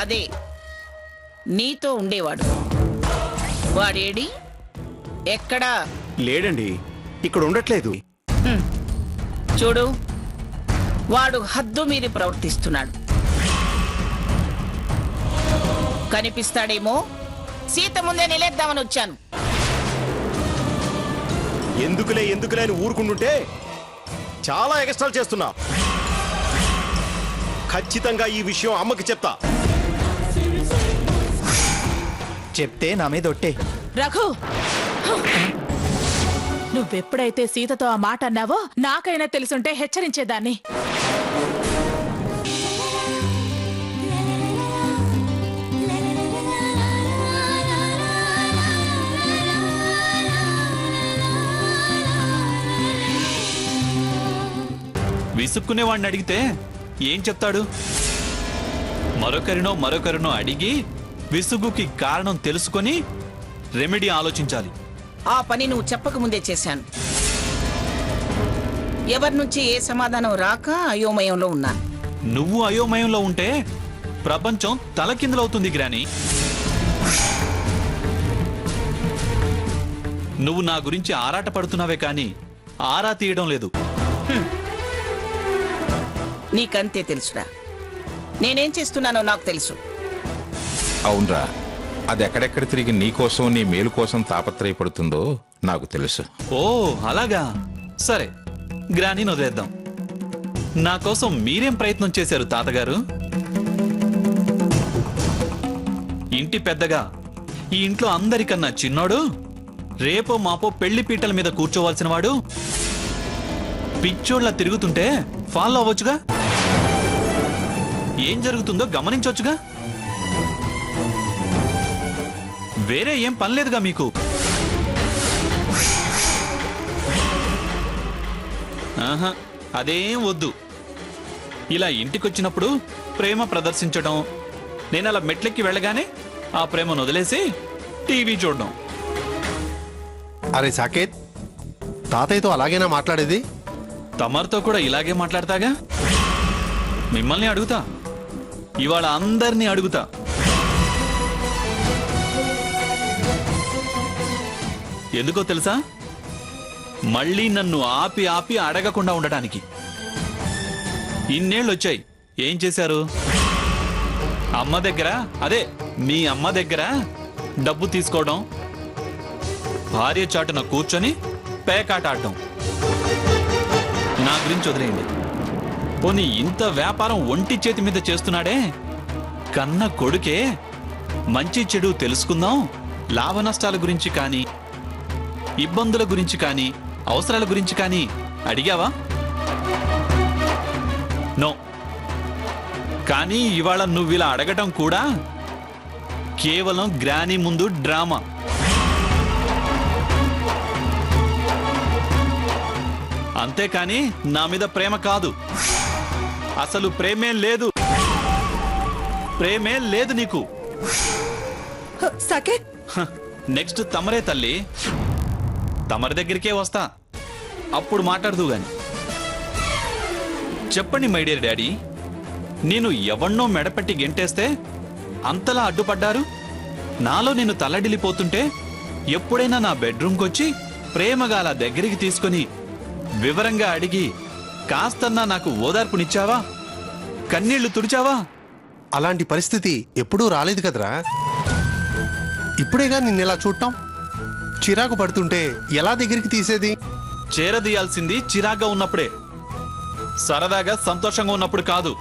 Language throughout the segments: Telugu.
అదే నీతో ఉండేవాడు. వాడేడి? ఎక్కడా? లేడండి, ఇక్కడ ఉండట్లేదు. చూడు, వాడు హద్దు మీరి ప్రవర్తిస్తున్నాడు. కనిపిస్తాడేమో, సీత ముందే నిలేద్దామని వచ్చాను. ఎందుకులే అని ఊరుకుంటుంటే చాలా ఎగస్ట్రాలు చేస్తున్నా. ఖచ్చితంగా ఈ విషయం అమ్మకి చెప్తా. చెప్తే నా మీద ఒట్టే. రఘు, నువ్వెప్పుడైతే సీతతో ఆ మాట అన్నావో నాకైనా తెలుసుంటే హెచ్చరించేదాన్ని. విసుక్కునేవాడిని అడిగితే ఏం చెప్తాడు? మరొకరినో అడిగి విసుగుకి కారణం తెలుసుకొని రెమెడీ ఆలోచించాలి. ఆ పని నువ్వు చెప్పకముందే చేశాను. ఎవరి నుంచి ఏ సమాధానం రాక అయోమయంలో ఉన్నాను. నువ్వు అయోమయంలో ఉంటే ప్రపంచం తలకిందులవుతుంది గ్రాని. నువ్వు నా గురించి ఆరాట పడుతున్నావే కానీ ఆరా తీయడం లేదు. నీకంతే తెలుసురా. నేనేం చేస్తున్నానో నాకు తెలుసు. అవునరా, అది ఎక్కడెక్కడ తిరిగి నీకోసం నీ మేలు కోసం తాపత్రయపడుతుందో నాకు తెలుసు. ఓ అలాగా, సరే గ్రానీని వదిలేద్దాం. నా కోసం మీరేం ప్రయత్నం చేశారు తాతగారు? ఇంటి పెద్దగా, ఈ ఇంట్లో అందరికన్నా చిన్నోడు, రేపో మాపో పెళ్లి పీటల మీద కూర్చోవలసిన వాడు పిచ్చోళ్ళ తిరుగుతుంటే ఫాలో అవ్వచ్చుగా, ఏం జరుగుతుందో గమనించొచ్చుగా. వేరే ఏం పనిలేదుగా మీకు. ఆహా, అదేం వద్దు. ఇలా ఇంటికొచ్చినప్పుడు ప్రేమ ప్రదర్శించడం, నేను అలా మెట్లెక్కి వెళ్ళగానే ఆ ప్రేమను వదిలేసి టీవీ చూడడం. అరే సాకేత్, తాతయ్యతో అలాగేనా మాట్లాడేది? తమరితో కూడా ఇలాగే మాట్లాడతాగా. మిమ్మల్ని అడుగుతా, ఇవాళ అందరినీ అడుగుతా. ఎందుకో తెలుసా? మళ్ళీ నన్ను ఆపి ఆపి అడగకుండా ఉండటానికి. ఇన్నేళ్ళు వచ్చాయి, ఏం చేశారు? అమ్మ దగ్గర, అదే మీ అమ్మ దగ్గర డబ్బు తీసుకోవడం, భార్య చాటున కూర్చొని పేకాట ఆడటం. నా గురించి వదిలేయండి. పోనీ ఇంత వ్యాపారం ఒంటి చేతి మీద చేస్తున్నాడే, కన్న కొడుకే మంచి చెడు తెలుసుకుందాం, లాభ నష్టాల గురించి కానీ, ఇబ్బందుల గురించి కానీ, అవసరాల గురించి కానీ అడిగావా? నో. కానీ ఇవాళ నువ్విలా అడగటం కూడా కేవలం గ్రానీ ముందు డ్రామా. అంతేకాని నా మీద ప్రేమ కాదు. అసలు ప్రేమే లేదు. ప్రేమే లేదు నీకు. నెక్స్ట్ తమరే తల్లి, తమరి దగ్గరికే వస్తా, అప్పుడు మాట్లాడదు గాని. చెప్పండి మై డియర్ డాడీ, నేను ఎవన్నో మెడపెట్టి గెంటేస్తే అంతలా అడ్డుపడ్డారు. నాలో నేను తల్లడిల్లిపోతుంటే ఎప్పుడైనా నా బెడ్రూమ్కి వచ్చి ప్రేమగా అలా దగ్గరికి తీసుకుని వివరంగా అడిగి కాస్తన్నా నాకు ఓదార్పునిచ్చావా? కన్నీళ్లు తుడిచావా? అలాంటి పరిస్థితి ఎప్పుడూ రాలేదు కదరా. ఇప్పుడేగా నిన్నెలా చూడటం. చిరాకు పడుతుంటే ఎలా దగ్గరికి తీసేది? చేరదీయాల్సింది చిరాగ్గా ఉన్నప్పుడే, సరదాగా సంతోషంగా ఉన్నప్పుడు కాదు.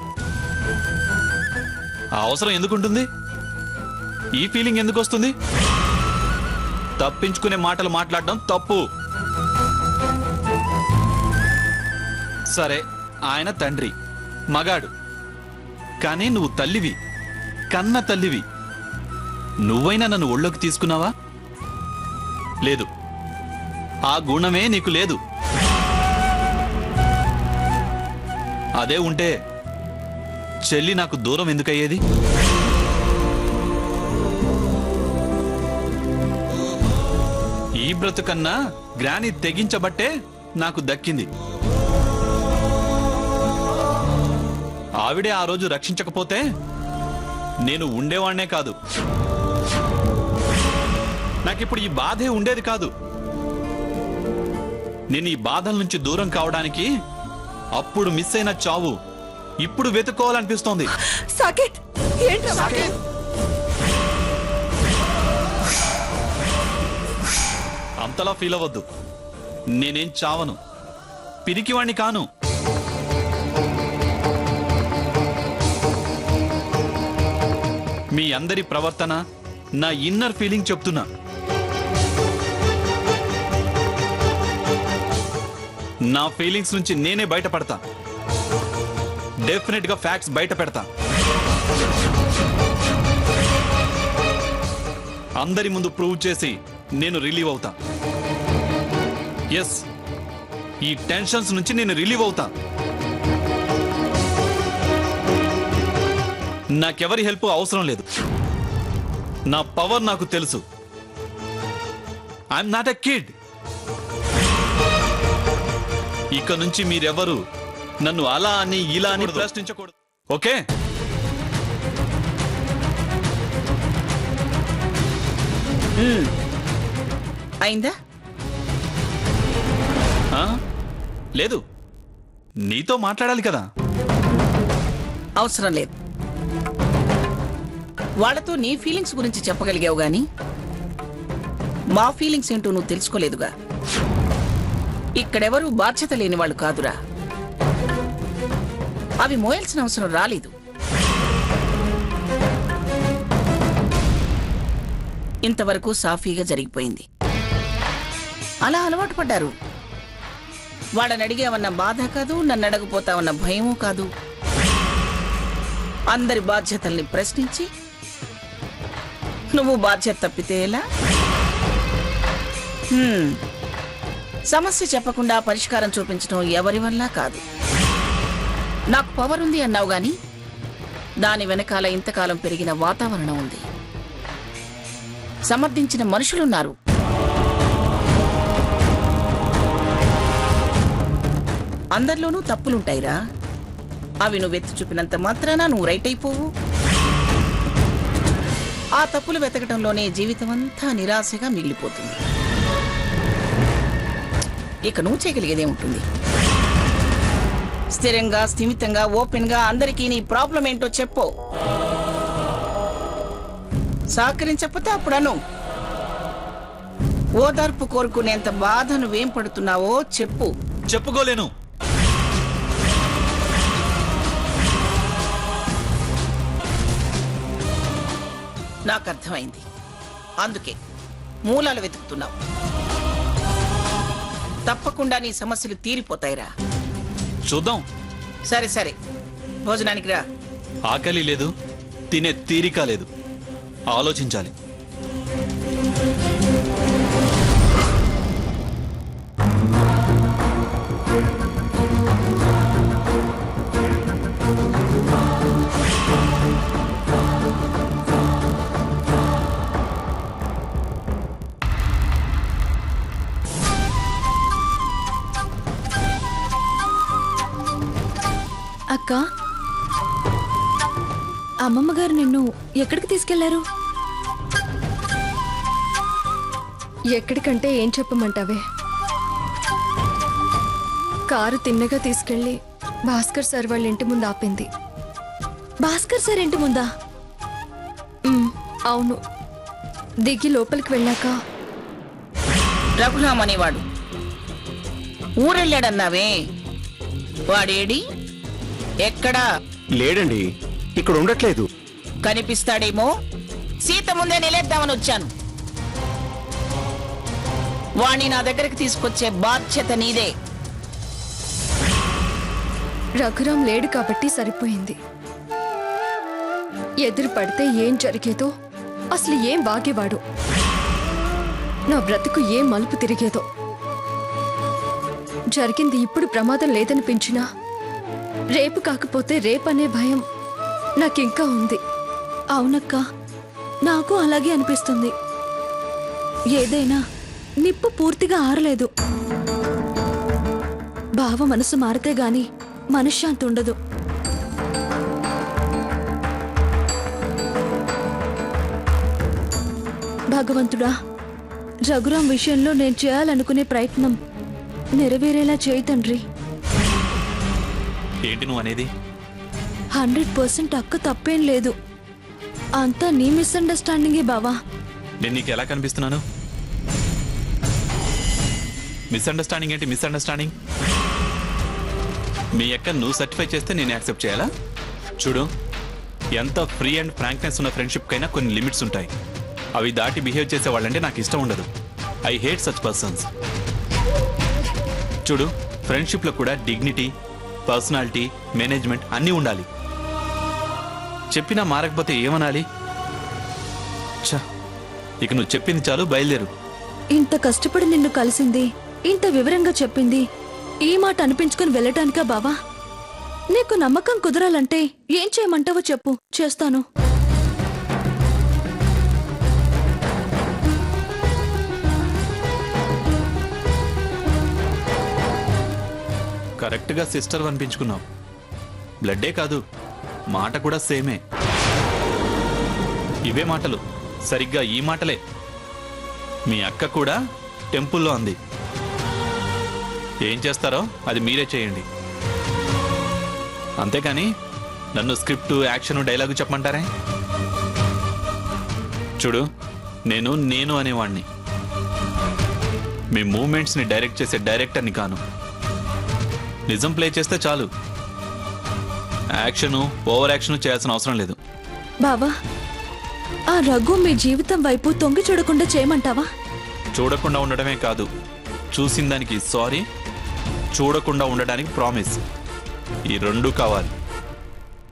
ఆ అవసరం ఎందుకుంటుంది? ఈ ఫీలింగ్ ఎందుకు వస్తుంది? తప్పించుకునే మాటలు మాట్లాడడం తప్పు. సరే, ఆయన తండ్రి, మగాడు. కానీ నువ్వు తల్లివి, కన్న తల్లివి. నువ్వైనా నన్ను ఒళ్ళోకి తీసుకున్నావా? లేదు. ఆ గుణమే నీకు లేదు. అదే ఉంటే చెల్లి నాకు దూరం ఎందుకయ్యేది? ఈ బ్రతుకన్నా గ్రాని తెగించబట్టే నాకు దక్కింది. ఆవిడే ఆ రోజు రక్షించకపోతే నేను ఉండేవాణ్ణే కాదు. నాకిప్పుడు ఈ బాధే ఉండేది కాదు. నేను ఈ బాధల నుంచి దూరం కావడానికి అప్పుడు మిస్ అయిన చావు ఇప్పుడు వెతుక్కోవాలనిపిస్తోంది. సాకేత్, ఏంట్రా సాకేత్? అంతలా ఫీల్ అవ్వద్దు. నేనేం చావను, పిరికివాణ్ణి కాను. మీ అందరి ప్రవర్తన నా ఇన్నర్ ఫీలింగ్ చెప్తున్నా. నా ఫీలింగ్స్ నుంచి నేనే బయటపడతా. డెఫినెట్ గా ఫ్యాక్ట్స్ బయట పెడతా. అందరి ముందు ప్రూవ్ చేసి నేను రిలీవ్ అవుతా. ఎస్, ఈ టెన్షన్స్ నుంచి నేను రిలీవ్ అవుతా. నాకెవరి హెల్ప్ అవసరం లేదు. నా పవర్ నాకు తెలుసు. I'm not a kid. ఇక నుంచి మీరెవరు నన్ను అలా అని ఇలా అని ప్రశ్నించకూడదు. ఓకే? అయిందా? ఆ? లేదు, నీతో మాట్లాడాలి కదా. అవసరం లేదు. వాళ్ళతో నీ ఫీలింగ్స్ గురించి చెప్పగలిగావు గాని మా ఫీలింగ్స్ ఏంటో నువ్వు తెలుసుకోలేదుగా. ఇక్కడెవరూ బాధ్యత లేని వాళ్ళు కాదురా. అవి మోయాల్సిన అవసరం రాలేదు. ఇంతవరకు సాఫీగా జరిగిపోయింది. అలా అలవాటు పడ్డారు. వాళ్ళని అడిగావన్న బాధ కాదు, నన్ను అడగపోతావన్న భయమూ కాదు. అందరి బాధ్యతల్ని ప్రశ్నించి నువ్వు బాధ్యత తప్పితే ఎలా? సమస్య చెప్పకుండా పరిష్కారం చూపించడం ఎవరి వల్ల కాదు. నాకు పవర్ ఉంది అన్నావు గాని దాని వెనకాల ఇంతకాలం పెరిగిన వాతావరణం ఉంది. సమర్థించిన మనుషులున్నారు. అందరిలోనూ తప్పులుంటాయిరా. అవి నువ్వెత్తి చూపినంత మాత్రాన నువ్వు రైట్ అయిపోవు. ఆ తప్పులు వెతకటంలోనే జీవితం అంతా నిరాశగా మిగిలిపోతుంది. ఇక నువ్వు చేయగలిగేదే ఉంటుంది. స్థిరంగా, స్థిమితంగా, ఓపెన్ గా అందరికీ నీ ప్రాబ్లం ఏంటో చెప్పు. సహకరించకపోతే అప్పుడను. ఓదార్పు కోరుకునేంత బాధ నువ్వేం పడుతున్నావో చెప్పు. చెప్పుకోలేను. నాకు అర్థమైంది. అందుకే మూలాలు వెతుకుతున్నావు. తప్పకుండా నీ సమస్యలు తీరిపోతాయిరా. చూద్దాం. సరే సరే, భోజనానికి రా. ఆకలి లేదు, తినే తీరిక లేదు. ఆలోచించాలి. అక్క, అమ్మమ్మ గారు నిన్ను ఎక్కడికి తీసుకెళ్లారు? ఎక్కడికంటే ఏం చెప్పమంటావే? కారు తిన్నగా తీసుకెళ్లి భాస్కర్ సార్ వాళ్ళ ఇంటి ముందు ఆపింది. భాస్కర్ సార్ ఇంటి ముందా? అవును. దిగి లోపలికి వెళ్ళాక రఘురామ్ అనేవాడు ఊరెళ్ళాడన్నావే, వాడేడి? ఎక్కడా? లేడండి, ఇక్కడ ఉండట్లేదు. కనిపిస్తాడేమో. సీత ముందే నిలేద్దామని వచ్చాను. వాణ్ణి నా దగ్గరికి తీసుకొచ్చే బాధ్యత నీదే. రఘురాం లేడు కాబట్టి సరిపోయింది. ఎదురు పడితే ఏం జరిగేదో, అసలు ఏం వాగేవాడు, నా బ్రతుకు ఏం మలుపు తిరిగేదో. జరిగింది ఇప్పుడు ప్రమాదం లేదనిపించినా రేపు కాకపోతే రేపనే భయం నాకింకా ఉంది. అవునక్క, నాకు అలాగే అనిపిస్తుంది. ఏదైనా నిప్పు పూర్తిగా ఆరలేదు. బావ మనసు మారితే గాని మనశ్శాంతి ఉండదు. భగవంతుడా, రఘురాం విషయంలో నేను చేయాలనుకునే ప్రయత్నం నెరవేరేలా చేయి తండ్రి. ఏంటి నువ్వు అనేది? 100% అక్క తప్పేం లేదు. అంతా నీ మిస్అండర్స్టాండింగే బావా. నేను నీకు ఎలా కనిపిస్తున్నాను? మిస్అండర్స్టాండింగ్ ఏంటి మిస్అండర్స్టాండింగ్? మీ అక్క నువ్వు సర్టిఫై చేస్తే నేను యాక్సెప్ట్ చేయాలా? చూడు, ఎంత ఫ్రీ అండ్ ఫ్రాంక్నెస్ ఉన్న ఫ్రెండ్షిప్ కైనా కొన్ని లిమిట్స్ ఉంటాయి. అవి దాటి బిహేవ్ చేసే వాళ్ళంటే నాకు ఇష్టం ఉండదు. I hate such persons. చూడు, ఫ్రెండ్షిప్లో కూడా డిగ్నిటీ, పర్సనాలిటీ, మేనేజ్మెంట్ అన్నీ ఉండాలి. చెప్పినా మారకపోతే ఏమనాలి? ఛ, ఇక నువ్వు చెప్పింది చాలు, బయలుదేరు. ఇంత కష్టపడి నిన్ను కలిసింది, ఇంత వివరంగా చెప్పింది ఈ మాట అనిపించుకుని వెళ్ళటానికా బావా? నీకు నమ్మకం కుదరాలంటే ఏం చేయమంటావో చెప్పు, చేస్తాను. కరెక్ట్గా సిస్టర్ అనిపించుకున్నావు. బ్లడ్డే కాదు, మాట కూడా సేమే. ఇవే మాటలు, సరిగ్గా ఈ మాటలే మీ అక్క కూడా టెంపుల్లో అంది. ఏం చేస్తారో అది మీరే చేయండి, అంతేకాని నన్ను స్క్రిప్ట్, యాక్షన్, డైలాగు చెప్పమంటారే? చూడు, నేను అనేవాణ్ణి. మీ మూమెంట్స్ని డైరెక్ట్ చేసే డైరెక్టర్ని కాను. నిజం ప్లే చేస్తే చాలు, యాక్షను, ఓవర్ యాక్షన్ చేయాల్సిన అవసరం లేదు. బావా, ఆ రఘు మీ జీవితం వైపు తొంగి చూడకుండా చేయమంటావా? చూడకుండా ఉండడమే కాదు, చూసిన దానికి సారీ, చూడకుండా ఉండడానికి ప్రామిస్, ఈ రెండూ కావాలి.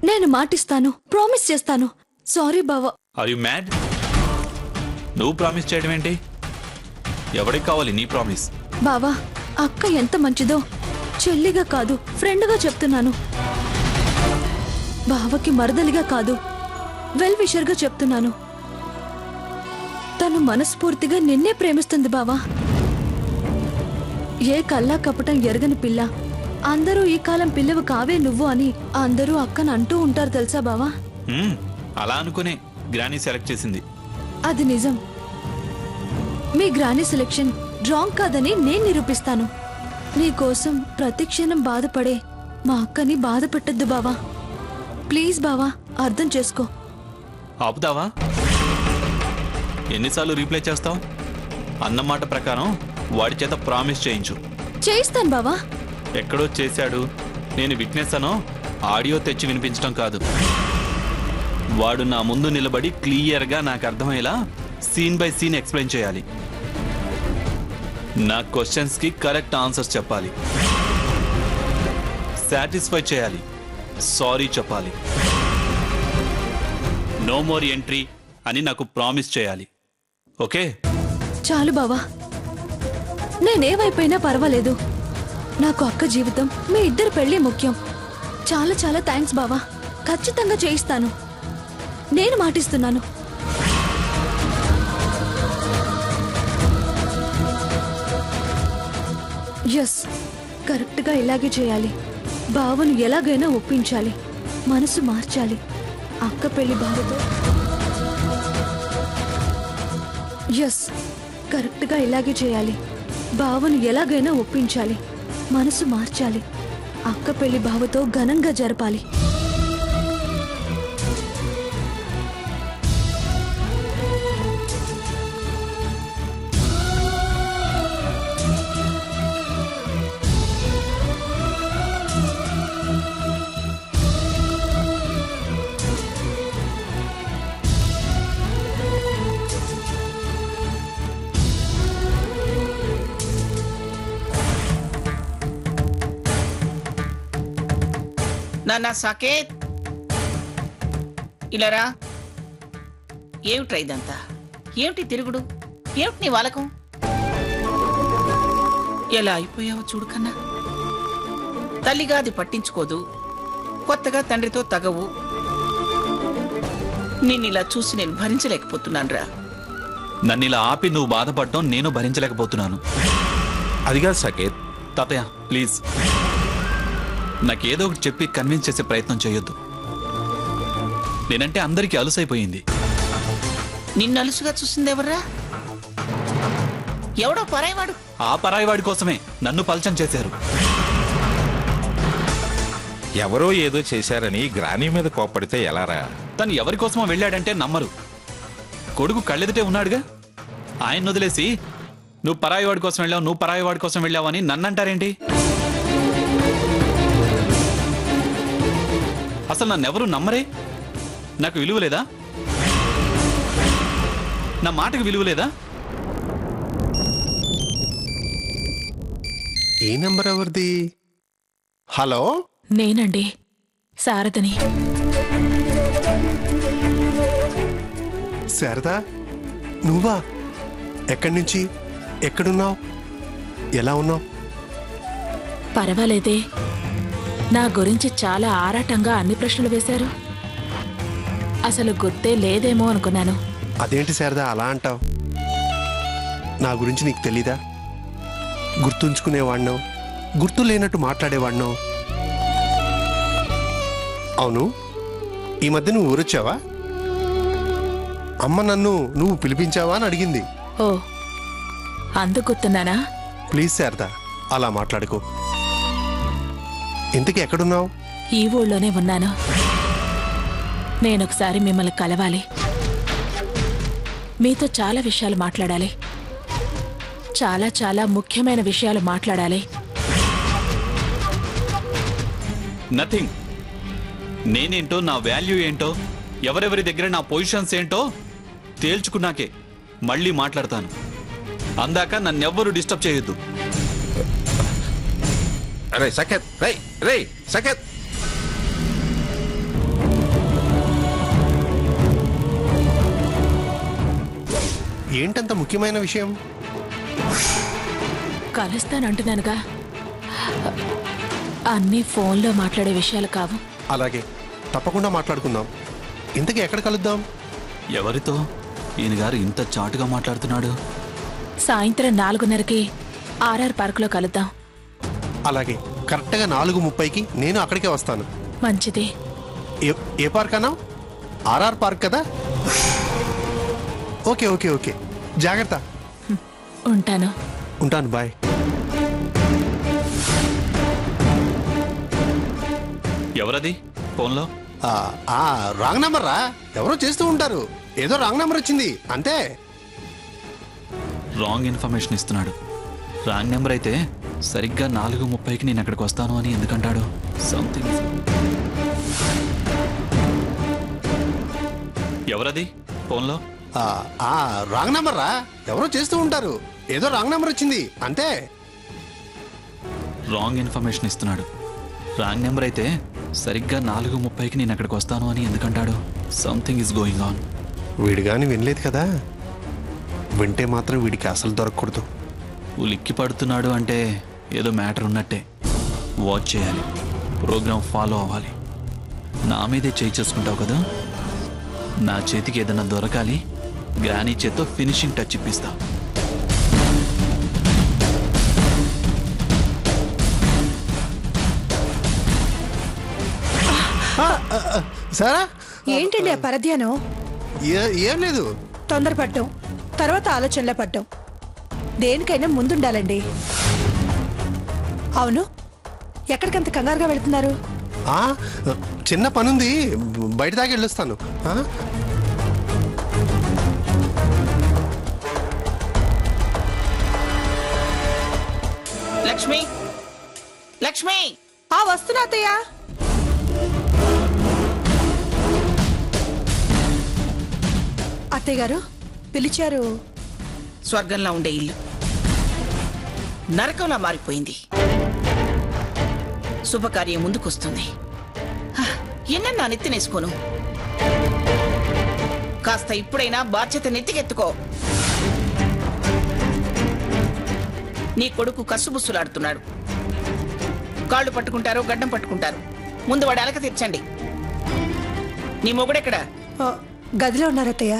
నేను మాటిస్తాను, ప్రామిస్ చేస్తాను. సారీ బావా. Are you mad? నువ్వు ప్రామిస్ చేయడం ఏంటి? ఎవరికి కావాలి నీ ప్రామిస్? బావా, అక్క ఎంత మంచిదో చెల్లిగా కాదు, ఫ్రెండ్గా చెప్తున్నాను. బావకి మరదలిగా కాదు, వెల్ విషర్గా చెప్తున్నాను. తను మనస్ఫూర్తిగా నిన్నే ప్రేమిస్తుంది బావా. ఏ కల్లా కపటం ఎరగని పిల్ల. అందరూ ఈ కాలం పిల్లవు కావే నువ్వు అని అందరూ అక్కను అంటూ ఉంటారు తెలుసా బావా? అలా అనుకునే గ్రానీ సెలెక్ట్ చేసింది. అది నిజం. మీ గ్రానీ సెలెక్షన్ రాంగ్ కాదని నేను నిరూపిస్తాను. నీకోసం ప్రతి క్షణం బాధపడే మా అక్కని బాధ పెట్టద్దు బావా. ప్లీజ్ బావా, అర్థం చేసుకో. ఆపుతావా? ఎన్నిసార్లు రీప్లై చేస్తావు? అన్నమాట ప్రకారం వాడి చేత ప్రామిస్ చేయించు. చేయిస్తాను బావా. ఎక్కడో చేశాడు, నేను విట్నెస్ అనో ఆడియో తెచ్చి వినిపించడం కాదు. వాడు నా ముందు నిలబడి క్లియర్గా నాకు అర్థమయ్యేలా సీన్ బై సీన్ ఎక్స్ప్లెయిన్ చేయాలి. నా క్వశ్చన్స్కి కరెక్ట్ ఆన్సర్స్ చెప్పాలి, సాటిస్ఫై చేయాలి, సారీ చెప్పాలి, నో మోర్ ఎంట్రీ అని నాకు ప్రామిస్ చేయాలి. ఓకే? చాలు బావా, నేనేవైపోయినా పర్వాలేదు. నాకు అక్క జీవితం, మీ ఇద్దరు పెళ్లి ముఖ్యం. చాలా చాలా థ్యాంక్స్ బావా. ఖచ్చితంగా చేయిస్తాను, నేను మాటిస్తున్నాను. ఎస్, కరెక్ట్గా ఇలాగే చేయాలి. బావను ఎలాగైనా ఒప్పించాలి, మనసు మార్చాలి. అక్క పెళ్లి బావతో ఎస్, కరెక్ట్గా ఇలాగే చేయాలి. బావను ఎలాగైనా ఒప్పించాలి, మనసు మార్చాలి. అక్క పెళ్లి బావతో ఘనంగా జరపాలి. నాన్న సాకేత్, ఇలారా. ఏమిట్రా ఇదంతా? ఏమిటి తిరుగుడు? ఏమిటి నీ వాలకం? ఎలా అయిపోయావో చూడు కన్నా. తల్లిగా అది పట్టించుకోదు, కొత్తగా తండ్రితో తగవు. నిన్నిలా చూసి నేను భరించలేకపోతున్నానురా. నన్ను ఇలా ఆపి నువ్వు బాధపడటం నేను భరించలేకపోతున్నాను. అదిగా సాకేత్. తాతయ్య ప్లీజ్, నాకేదో ఒకటి చెప్పి కన్విన్స్ చేసే ప్రయత్నం చేయొద్దు. నేనంటే అందరికీ అలుసైపోయింది. నిన్ను అలుసుగా చూసింది ఎవర్రా? ఎవడో పరాయివాడు. ఆ పరాయివాడి కోసమే నన్ను పల్చం చేశారు. ఎవరో ఏదో చేశారని గ్రాని మీద కోప్పడితే ఎలారా? తను ఎవరి కోసమో వెళ్ళాడంటే నమ్మరు. కొడుకు కళ్ళెదుటే ఉన్నాడుగా. ఆయన వదిలేసి నువ్వు పరాయివాడి కోసం వెళ్ళావు, నువ్వు పరాయివాడి కోసం వెళ్ళావు అని నన్నంటారేంటి? అసలు నన్నెవరూ నమ్మరే. నాకు విలువ లేదా? నా మాటకు విలువ లేదా? ఏ నెంబర్ ఎవరిది? హలో, నేనండి, శారదని. శారదా, నువ్వా? ఎక్కడి నుంచి? ఎక్కడున్నావు? ఎలా ఉన్నావు? పర్వాలేదే. నా గురించి చాలా ఆరాటంగా అన్ని ప్రశ్నలు వేశారు. అసలు గుర్తే లేదేమో అనుకున్నాను. అదేంటి శారదా అలా అంటావు? నా గురించి నీకు తెలీదా? గుర్తుంచుకునేవాడినో, గుర్తు లేనట్టు మాట్లాడేవాడినో. అవును, ఈ మధ్య నువ్వు ఊరొచ్చావా? అమ్మ నన్ను నువ్వు పిలిపించావా అని అడిగింది. ఓ, అందుకు గుర్తున్నానా? ప్లీజ్ శారదా, అలా మాట్లాడుకో. ఇంతకీ ఎక్కడున్నావు? ఈ ఊళ్ళోనే ఉన్నాను. నేనొకసారి మిమ్మల్ని కలవాలి. మీతో చాలా విషయాలు మాట్లాడాలి. చాలా చాలా ముఖ్యమైన విషయాలు మాట్లాడాలి. నథింగ్. నేనేంటో, నా వాల్యూ ఏంటో, ఎవరెవరి దగ్గర నా పొజిషన్స్ ఏంటో తేల్చుకున్నాకే మళ్ళీ మాట్లాడతాను. అందాక నన్నెవ్వరూ డిస్టర్బ్ చేయొద్దు. రే సకేత్, రే సకేత్. ఏంటంత ముఖ్యమైన విషయం? కలుస్తానంటున్నానుగా. అన్నీ ఫోన్లో మాట్లాడే విషయాలు కావు. అలాగే, తప్పకుండా మాట్లాడుకుందాం. ఇంతకీ ఎక్కడ కలుద్దాం? ఎవరితో ఈయన గారు ఇంత చాటుగా మాట్లాడుతున్నాడు? సాయంత్రం 4:30కి ఆర్ఆర్ పార్కులో కలుద్దాం. అలాగే, కరెక్ట్గా 4:30కి నేను అక్కడికే వస్తాను. మంచిది. ఏ పార్క్ అన్నా? ఆర్ఆర్ పార్క్ కదా? ఓకే ఓకే ఓకే, జాగ్రత్త. ఉంటాను. ఉంటాను, బాయ్. ఎవరది ఫోన్లో? రాంగ్ నెంబర్ రా. ఎవరో చేస్తూ ఉంటారు. ఏదో రాంగ్ నెంబర్ వచ్చింది అంతే. రాంగ్ ఇన్ఫర్మేషన్ ఇస్తున్నాడు. రాంగ్ నెంబర్ అయితే సరిగ్గా 4:30కి నేను అక్కడికి వస్తాను అని ఎందుకంటాడు? సంథింగ్. ఎవరది ఫోన్లో? రాంగ్ నెంబర్ రా. ఎవరో చేస్తూ ఉంటారు. ఏదో రాంగ్ నెంబర్ వచ్చింది అంతే. రాంగ్ ఇన్ఫర్మేషన్ ఇస్తున్నాడు. రాంగ్ నెంబర్ అయితే సరిగ్గా 4:30కి నేను అక్కడికి వస్తాను అని ఎందుకంటాడు? Something is going on. వీడు కానీ వినలేదు కదా. వింటే మాత్రం వీడికి అసలు దొరకకూడదు. ఉలిక్కి పడుతున్నాడు అంటే ఏదో మ్యాటర్ ఉన్నట్టే. వాచ్ చేయాలి, ప్రోగ్రామ్ ఫాలో అవ్వాలి. నా మీదే చేయి చేసుకుంటావు కదా. నా చేతికి ఏదైనా దొరకాలి. గ్రానీ చేత్తో ఫినిషింగ్ టచ్ ఇప్పిస్తా. సారా, ఏంటండి ఆ పరధ్యానం? ఏం లేదు. తొందరపడ్డం, తర్వాత ఆలోచనలో పడ్డం. దేనికైనా ముందుండాలండి. అవును, ఎక్కడికంత కంగారుగా వెళ్తున్నారు? చిన్న పనుంది, బయట దాకా వెళ్ళొస్తాను. లక్ష్మి, లక్ష్మి! వస్తున్నా అత్తయ్య. అత్తయ్య గారు పిలిచారు. స్వర్గంలా ఉండే ఇల్లు నరకంలా మారిపోయింది. శుభకార్యం ముందుకొస్తుంది. ఎన్నన్నా నెత్తినేసుకోను. కాస్త ఇప్పుడైనా బాధ్యత నెత్తికెత్తుకో. నీ కొడుకు కసుబుస్సులాడుతున్నాడు. కాళ్ళు పట్టుకుంటారు, గడ్డం పట్టుకుంటారు. ముందు వాడి అలక తీర్చండి. నీ మొగుడెక్కడా? గదిలో ఉన్నారు అత్తయ్య.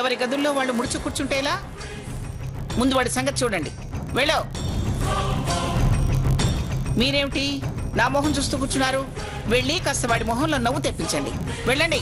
ఎవరి గదుల్లో వాళ్ళు ముడుచు కూర్చుంటేలా? ముందు వాడి సంగతి చూడండి. వెళ్ళో. మీరేమిటి నా మొహం చూస్తూ కూర్చున్నారు? వెళ్ళి కాస్త వాడి మొహంలో నవ్వు తెప్పించండి. వెళ్ళండి.